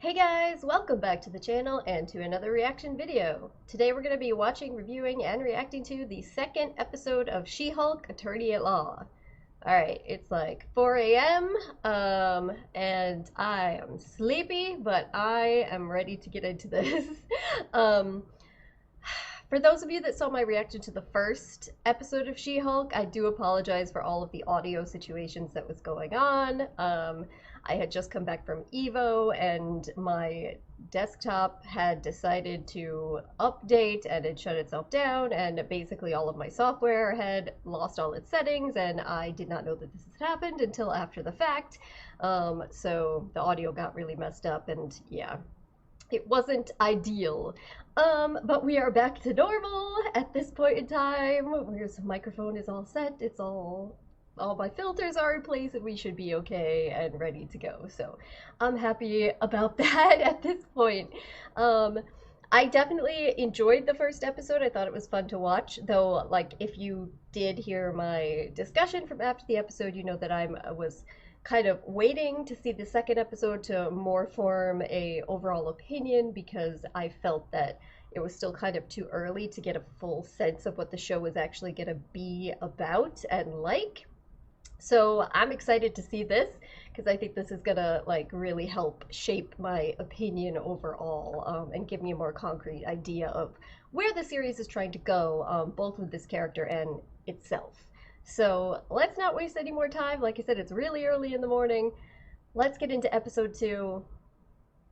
Hey guys, welcome back to the channel and to another reaction video. Today we're going to be watching, reviewing, and reacting to the second episode of She-Hulk Attorney at Law. Alright, it's like 4 a.m. And I am sleepy, but I am ready to get into this. For those of you that saw my reaction to the first episode of She-Hulk, I do apologize for all of the audio situations that was going on. I had just come back from Evo and my desktop had decided to update and it shut itself down, and basically all of my software had lost all its settings, and I did not know that this had happened until after the fact. So the audio got really messed up, and yeah, it wasn't ideal. But we are back to normal at this point in time. Where's the microphone is all set, it's all my filters are in place, and we should be okay and ready to go. So I'm happy about that at this point. I definitely enjoyed the first episode. I thought it was fun to watch, though, like, if you did hear my discussion from after the episode, you know that I was kind of waiting to see the second episode to more form a overall opinion, because I felt that it was still kind of too early to get a full sense of what the show was actually going to be about and like. So I'm excited to see this, because I think this is gonna like really help shape my opinion overall, and give me a more concrete idea of where the series is trying to go, both with this character and itself. So let's not waste any more time. Like I said, it's really early in the morning. Let's get into episode 2.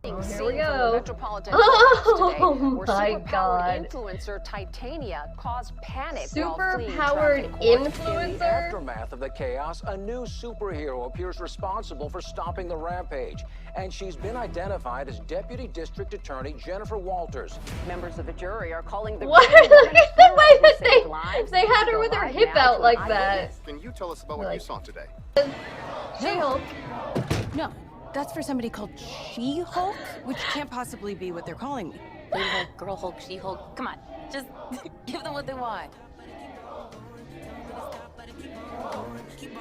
Oh, here we go. Oh my God! Influencer Titania caused panic. Superpowered influencer. In the aftermath of the chaos, a new superhero appears responsible for stopping the rampage, and she's been identified as Deputy District Attorney Jennifer Walters. Members of the jury are calling the. What? Look at the way that they had her with her hip out like that. Can you tell us about what you saw today? She-Hulk. No. That's for somebody called She-Hulk, which can't possibly be what they're calling me. Lady Hulk, Girl Hulk, She-Hulk. Come on, just give them what they want. Give the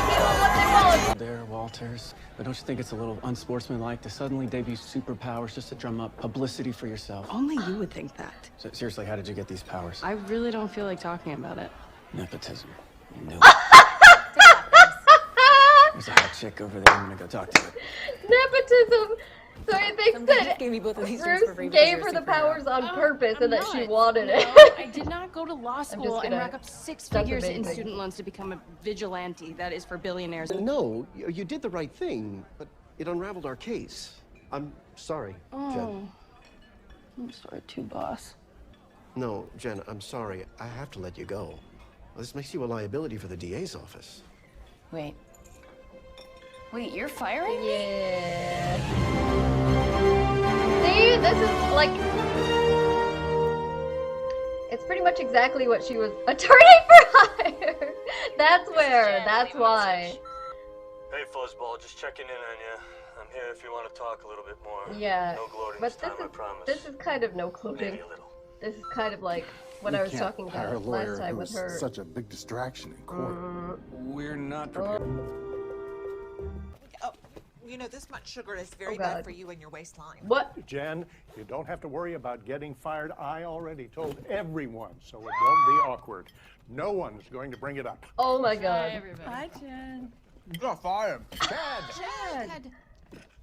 people what they want. There, Walters. But don't you think it's a little unsportsmanlike to suddenly debut superpowers just to drum up publicity for yourself? Only you would think that. So, seriously, how did you get these powers? I really don't feel like talking about it. Nepotism. You knew it. There's a hot chick over there. I'm gonna go talk to her. Nepotism. So he thinks that gave me both of these Bruce gave her the powers on purpose and that she wanted it. I did not go to law school and rack up 6 figures in student loans to become a vigilante. That is for billionaires. No, you did the right thing, but it unraveled our case. I'm sorry, Jen. I'm sorry too, boss. No, Jen, I'm sorry. I have to let you go. This makes you a liability for the DA's office. Wait, you're firing me? Yeah. See, this is like, it's pretty much exactly what she was attorney for hire. That's where. That's why. Hey, Fuzzball, just checking in on you. I'm here if you want to talk a little bit more. Yeah. No gloating but this time, I promise. This is kind of no gloating. Maybe a little. This is kind of like what I was talking about last time with her. Such a big distraction in court. We're not prepared. Oh, you know, this much sugar is very bad for you and your waistline. What? Jen, you don't have to worry about getting fired. I already told everyone, so it won't be awkward. No one's going to bring it up. Oh my God. Hi, everybody. Hi, Jen. You got fired. Chad.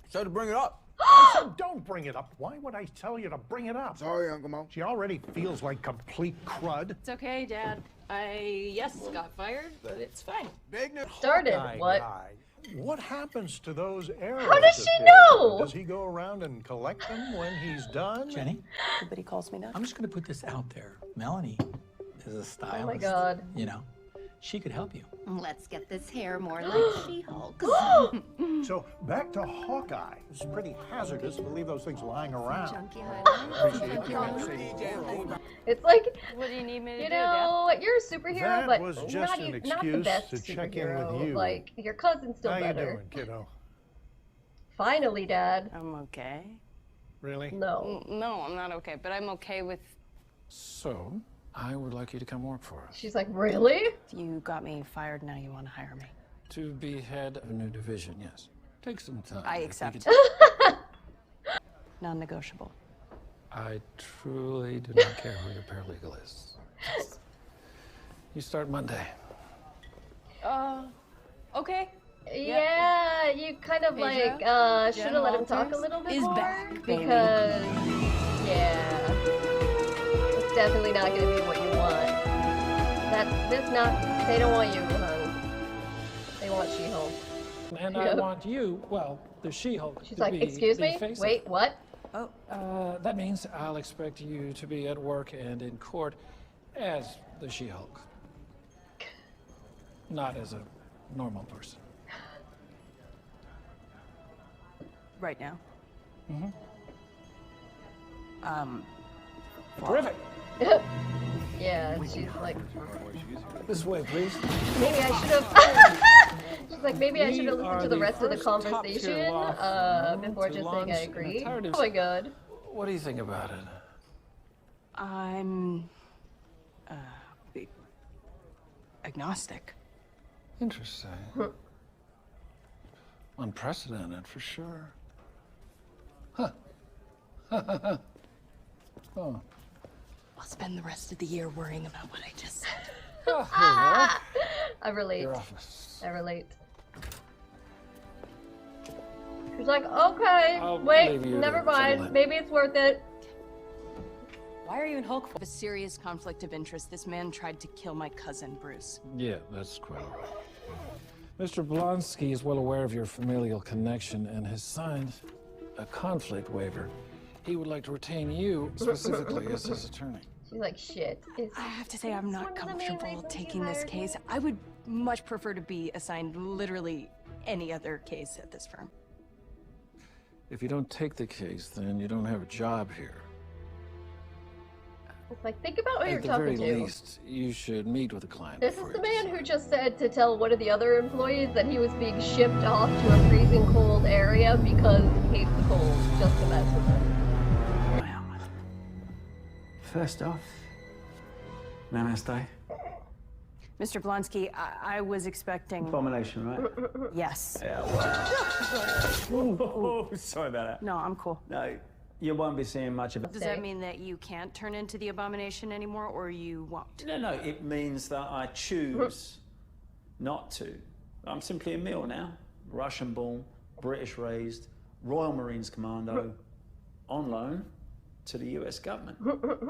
So to bring it up. I said, don't bring it up. Why would I tell you to bring it up? Sorry, Uncle Mo. She already feels like complete crud. It's okay, Dad. Yes, got fired, but it's fine. Big news. Started. What? Guy. What happens to those arrows? How does she know? Does he go around and collect them when he's done? Jenny? Everybody calls me that. I'm just going to put this out there. Melanie is a stylist. Oh my God. You know, she could help you. Let's get this hair more like She-Hulk. So back to Hawkeye. It's pretty hazardous to leave those things lying around. Chunky highlights. It's like, What do you need me to you do, know, you're a superhero, That but was just not, an not the excuse best to check in superhero. with you. Like, your cousin's still How better. you doing, kiddo? Finally, Dad. I'm okay. Really? No. No, I'm not okay, but I'm okay with... So, I would like you to come work for us. She's like, really? You got me fired, now you want to hire me. To be head of a new division, yes. Take some time. I accept. Non-negotiable. I truly do not care who your paralegal is. You start Monday. Okay. Yeah, you kind of Pedro, should have let him talk a little bit more. Back, because, yeah, it's definitely not going to be what you want. They don't want you, hon. They want She-Hulk. And I want you, well, the She-Hulk. She's like, excuse me? Wait, what? Oh. That means I'll expect you to be at work and in court as the She-Hulk. Not as a normal person. Right now. Terrific. Yeah, she's like, This way, please. maybe I should have. She's like, maybe I should have listened to the rest of the conversation before just saying I agree. Oh my god. What do you think about it? I'm agnostic. Interesting. Unprecedented for sure. Huh. Oh. I'll spend the rest of the year worrying about what I just said. I relate. Your office. I relate. She's like, okay, I'll wait, leave you never to mind. settle it. Maybe it's worth it. Why are you in Hulk? A serious conflict of interest. This man tried to kill my cousin, Bruce. Yeah, that's quite all right. Mr. Blonsky is well aware of your familial connection and has signed a conflict waiver. He would like to retain you specifically as his attorney. She's like, shit. I have to say, I'm not comfortable taking this case. I would much prefer to be assigned literally any other case at this firm. If you don't take the case, then you don't have a job here. It's like, think about who you're At the talking very to. least, you should meet with the client. This is the man who just said to tell one of the other employees that he was being shipped off to a freezing cold area because he hates the cold, just to mess with him. First off, namaste. Mr. Blonsky, I was expecting... Abomination, right? Yes. Yeah, well. Sorry about that. No, I'm cool. No, you won't be seeing much of it. Does that mean that you can't turn into the Abomination anymore, or you won't? No, it means that I choose not to. I'm simply Emil now. Russian-born, British-raised, Royal Marines Commando, on loan to the US government.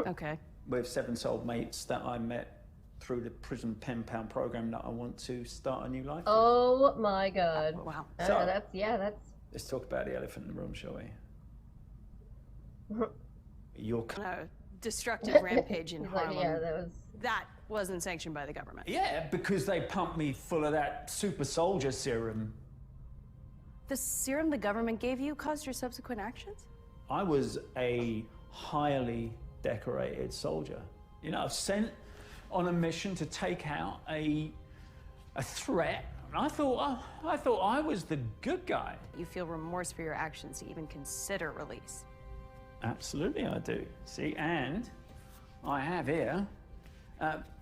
Okay. With 7 soul mates that I met through the prison pen pound program that I want to start a new life with. Oh my god. Wow. So, that's. Let's talk about the elephant in the room, shall we? Your Destructive rampage in He's like, Harlem. yeah, That wasn't sanctioned by the government. Yeah, because they pumped me full of that super soldier serum. The serum the government gave you caused your subsequent actions? I was a highly decorated soldier. You know, I was sent on a mission to take out a threat. And I thought I was the good guy. You feel remorse for your actions to even consider release. Absolutely, I do. See, and I have here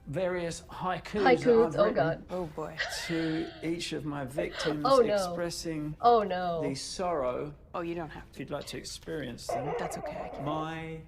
various haikus that I've oh written god. Oh boy. to each of my victims, Oh, no. expressing the sorrow. Oh, you don't have to. If you'd like to experience them. That's okay. My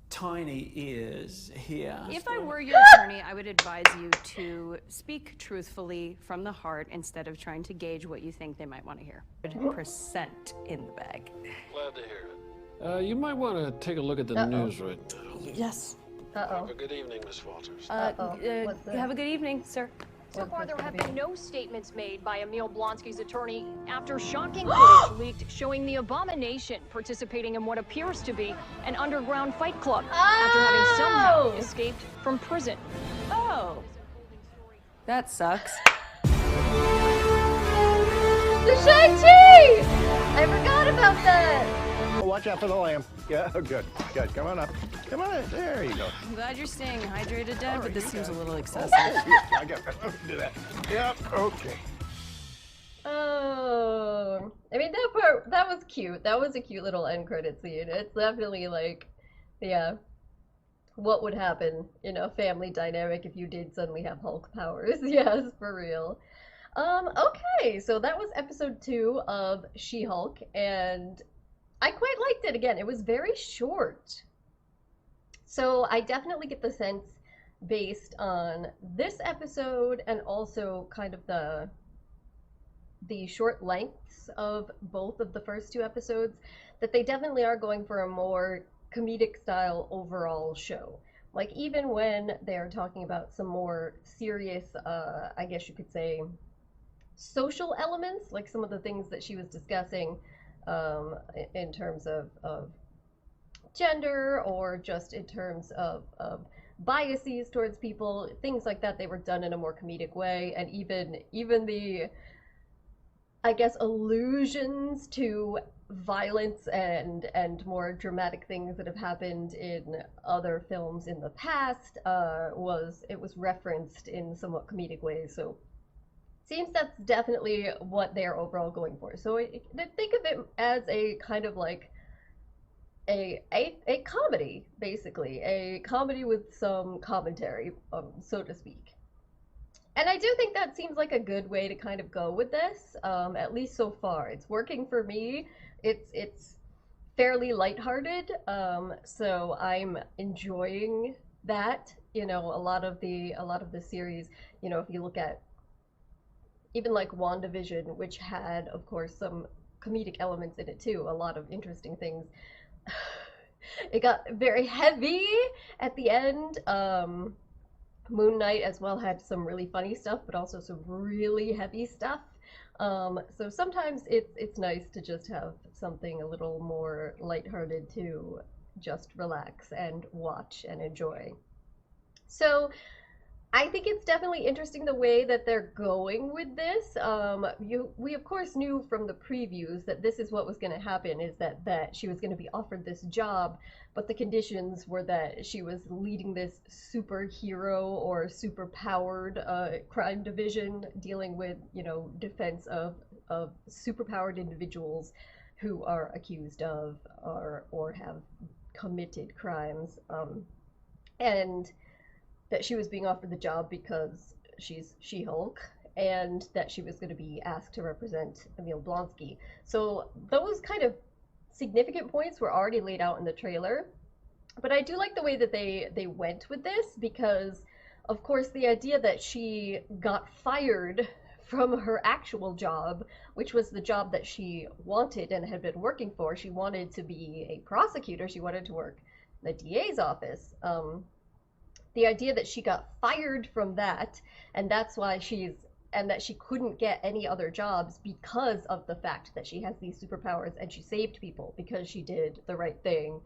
tiny ears here. If I were your attorney, I would advise you to speak truthfully from the heart instead of trying to gauge what you think they might want to hear. 100% in the bag. Glad to hear it. You might want to take a look at the news right now. Yes. Have a good evening, Miss Walters. Have a good evening, sir. So far, there have been no statements made by Emil Blonsky's attorney after shocking footage leaked showing the Abomination participating in what appears to be an underground fight club after having somehow escaped from prison. Oh. That sucks. The Shang-Chi! I forgot about that! Oh, watch out for the lamb. Yeah, good. Come on up. Come on in. There you go. I'm glad you're staying hydrated, Dad, but this seems a little excessive. I got that. Do that. Yep, okay. Oh, I mean, that part, that was cute. That was a cute little end credit scene. It's definitely like, yeah, what would happen in a family dynamic if you did suddenly have Hulk powers. Yes, for real. Okay, so that was episode 2 of She-Hulk, and I quite liked it. Again, it was very short. So I definitely get the sense, based on this episode and also kind of the short lengths of both of the first 2 episodes, that they definitely are going for a more comedic style overall show. Like, even when they're talking about some more serious, I guess you could say, social elements, like some of the things that she was discussing in terms of gender, or just in terms of biases towards people, things like that, they were done in a more comedic way. And even the, I guess, allusions to violence and more dramatic things that have happened in other films in the past was referenced in somewhat comedic ways. So seems that's definitely what they're overall going for. So I think of it as a kind of like a comedy, basically, a comedy with some commentary, so to speak. And I do think that seems like a good way to kind of go with this, at least so far. It's working for me. It's fairly lighthearted, so I'm enjoying that. You know, a lot of the series, you know, if you look at even like WandaVision, which had, of course, some comedic elements in it too, a lot of interesting things. It got very heavy at the end. Moon Knight as well had some really funny stuff, but also some really heavy stuff. So sometimes it's nice to just have something a little more lighthearted to just relax and watch and enjoy. So I think it's definitely interesting the way that they're going with this. We of course knew from the previews that this is what was going to happen, is that she was going to be offered this job, but the conditions were that she was leading this superhero or superpowered crime division, dealing with, you know, defense of superpowered individuals who are accused of or have committed crimes, and that she was being offered the job because she's She-Hulk, and that she was going to be asked to represent Emil Blonsky. So those kind of significant points were already laid out in the trailer. But I do like the way that they went with this, because, of course, the idea that she got fired from her actual job, which was the job that she wanted and had been working for. She wanted to be a prosecutor. She wanted to work in the DA's office. The idea that she got fired from that, and that's why that she couldn't get any other jobs because of the fact that she has these superpowers, and she saved people because she did the right thing,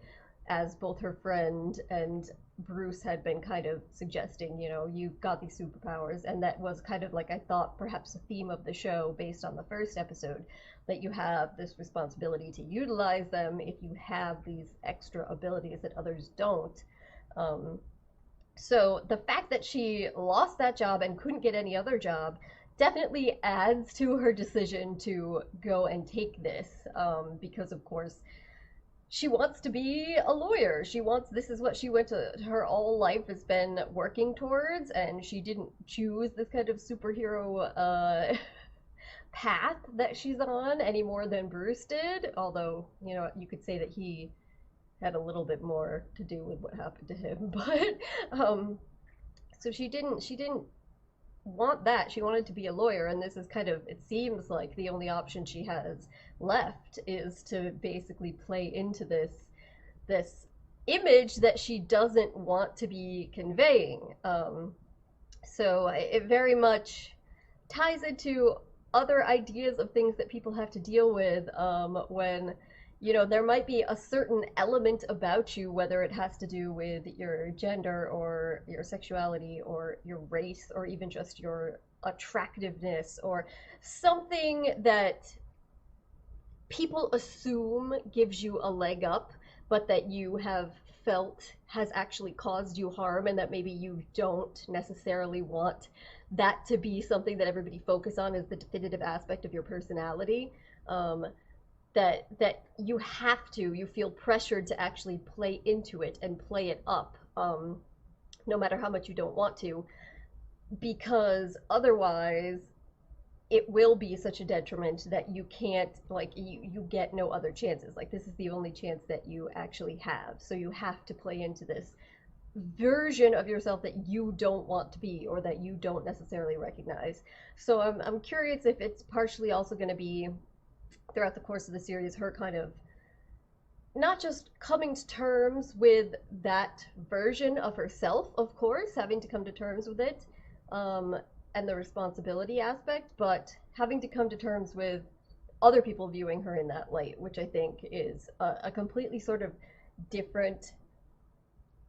as both her friend and Bruce had been kind of suggesting, you know, you've got these superpowers. And that was kind of like, I thought, perhaps a theme of the show based on the first episode, that you have this responsibility to utilize them if you have these extra abilities that others don't. So the fact that she lost that job and couldn't get any other job definitely adds to her decision to go and take this, because, of course, she wants to be a lawyer. This is what she went to, her whole life has been working towards, and she didn't choose this kind of superhero path that she's on any more than Bruce did, although, you know, you could say that he had a little bit more to do with what happened to him. But so she didn't want that. She wanted to be a lawyer, and this is kind of, it seems like the only option she has left is to basically play into this image that she doesn't want to be conveying. So it very much ties into other ideas of things that people have to deal with when, you know, there might be a certain element about you, whether it has to do with your gender or your sexuality or your race or even just your attractiveness, or something that people assume gives you a leg up, but that you have felt has actually caused you harm, and that maybe you don't necessarily want that to be something that everybody focus on as the definitive aspect of your personality. That you feel pressured to actually play into it and play it up, no matter how much you don't want to, because otherwise it will be such a detriment that you can't, like, you get no other chances. Like, this is the only chance that you actually have. So you have to play into this version of yourself that you don't want to be or that you don't necessarily recognize. So I'm curious if it's partially also going to be, throughout the course of the series, her kind of not just coming to terms with that version of herself, of course, having to come to terms with it, and the responsibility aspect, but having to come to terms with other people viewing her in that light, which I think is a completely sort of different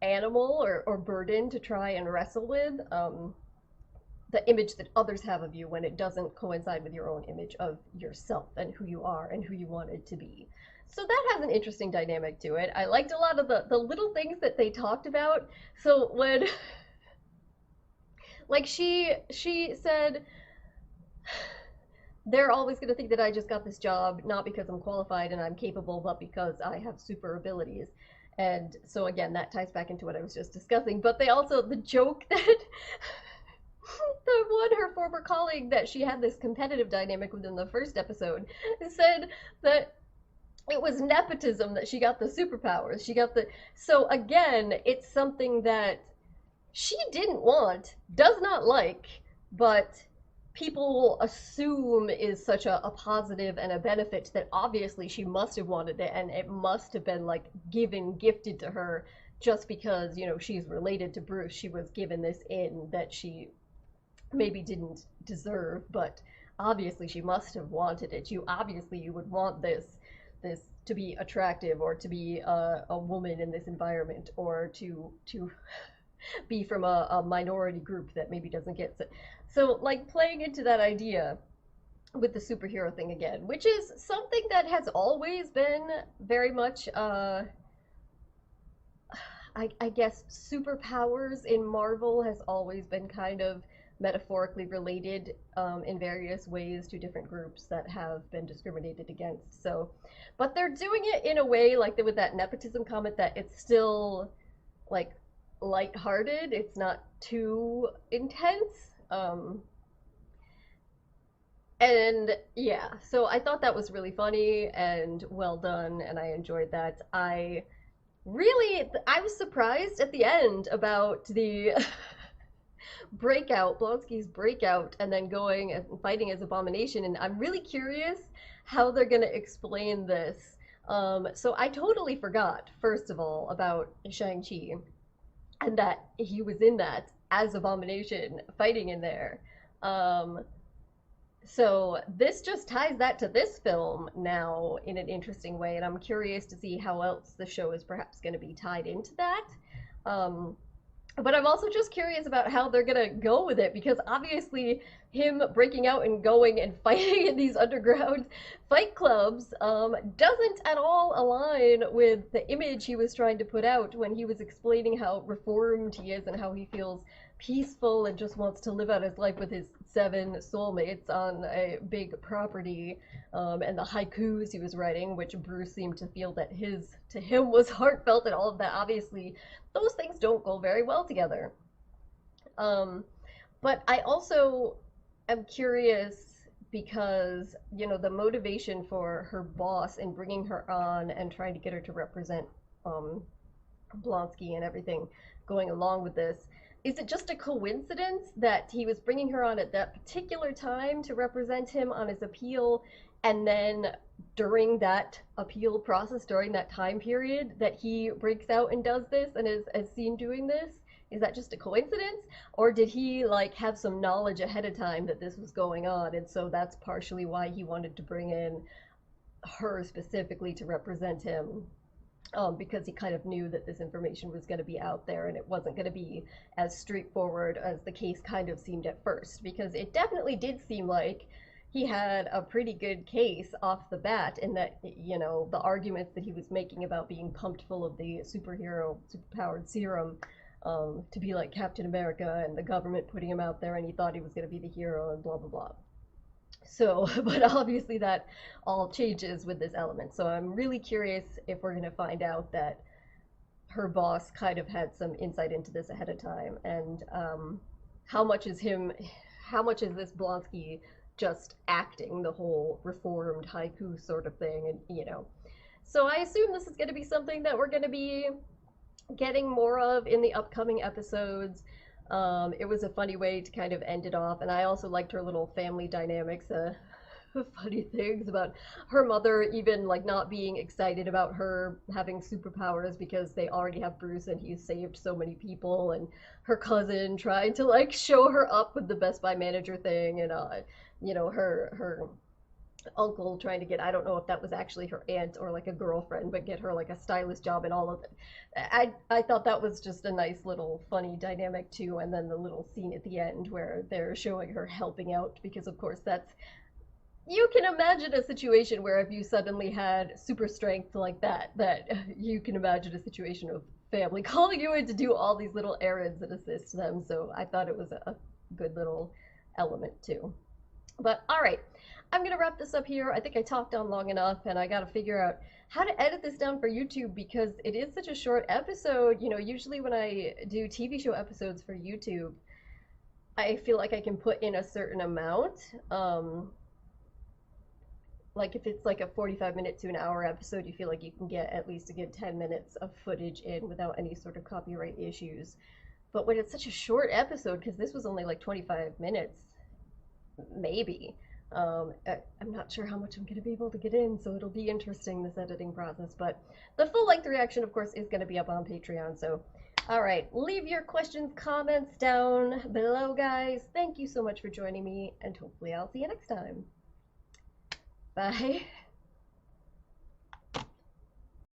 animal or burden to try and wrestle with. The image that others have of you when it doesn't coincide with your own image of yourself and who you are and who you wanted to be. So that has an interesting dynamic to it. I liked a lot of the little things that they talked about. So when, like, she said, they're always going to think that I just got this job not because I'm qualified and I'm capable, but because I have super abilities. And so again, that ties back into what I was just discussing. But they also, the joke that the one, her former colleague that she had this competitive dynamic with in the first episode, said that it was nepotism that she got the superpowers. She got the, so again, it's something that she didn't want, does not like, but people will assume is such a positive and a benefit that obviously she must have wanted it, and it must have been like gifted to her just because, you know, she's related to Bruce. She was given this in that she maybe didn't deserve, but obviously she must have wanted it. You would want this to be attractive, or to be a woman in this environment, or to be from a minority group that maybe doesn't get it. So like playing into that idea with the superhero thing again, which is something that has always been very much I guess superpowers in Marvel has always been kind of metaphorically related in various ways to different groups that have been discriminated against. So, but they're doing it in a way, like with that nepotism comment, that it's still like lighthearted. It's not too intense. And yeah, so I thought that was really funny and well done, and I enjoyed that. I was surprised at the end about the breakout, Blonsky's breakout, and then going and fighting as Abomination, and I'm really curious how they're gonna explain this. So I totally forgot, first of all, about Shang-Chi, and that he was in that as Abomination, fighting in there. So this just ties that to this film now in an interesting way, and I'm curious to see how else the show is perhaps going to be tied into that. But I'm also just curious about how they're gonna go with it, because obviously him breaking out and going and fighting in these underground fight clubs doesn't at all align with the image he was trying to put out when he was explaining how reformed he is and how he feels peaceful and just wants to live out his life with his 7 soulmates on a big property, and the haikus he was writing, which Bruce seemed to feel that to him was heartfelt, and all of that. Obviously those things don't go very well together. But I also am curious because, you know, the motivation for her boss in bringing her on and trying to get her to represent Blonsky and everything going along with this, is it just a coincidence that he was bringing her on at that particular time to represent him on his appeal, and then during that appeal process, during that time period, that he breaks out and does this and is seen doing this? Is that just a coincidence? Or did he like have some knowledge ahead of time that this was going on, and so that's partially why he wanted to bring in her specifically to represent him? Because he kind of knew that this information was going to be out there and it wasn't going to be as straightforward as the case kind of seemed at first, because it definitely did seem like he had a pretty good case off the bat, in that, you know, the arguments that he was making about being pumped full of the superpowered serum to be like Captain America, and the government putting him out there, and he thought he was going to be the hero and blah blah blah. So, but obviously that all changes with this element. So I'm really curious if we're going to find out that her boss kind of had some insight into this ahead of time, and how much is this Blonsky just acting the whole reformed haiku sort of thing, and you know. So I assume this is going to be something that we're going to be getting more of in the upcoming episodes. It was a funny way to kind of end it off, and I also liked her little family dynamics, funny things about her mother even like not being excited about her having superpowers because they already have Bruce and he's saved so many people, and her cousin trying to like show her up with the Best Buy manager thing, and you know, her uncle trying to get, I don't know if that was actually her aunt or like a girlfriend, but get her like a stylist job and all of it. I thought that was just a nice little funny dynamic too. And then the little scene at the end where they're showing her helping out, because of course that's, you can imagine a situation where if you suddenly had super strength like that you can imagine a situation of family calling you in to do all these little errands and assist them. So I thought it was a good little element too. But all right, I'm gonna wrap this up here. I think I talked on long enough, and I gotta figure out how to edit this down for YouTube because it is such a short episode. You know, usually when I do TV show episodes for YouTube, I feel like I can put in a certain amount. Like if it's like a 45-minute to an hour episode, you feel like you can get at least a good 10 minutes of footage in without any sort of copyright issues. But when it's such a short episode, because this was only like 25 minutes, maybe, I'm not sure how much I'm going to be able to get in, so it'll be interesting, this editing process. But the full-length reaction, of course, is going to be up on Patreon. So, all right, leave your questions, comments down below, guys. Thank you so much for joining me, and hopefully I'll see you next time. Bye.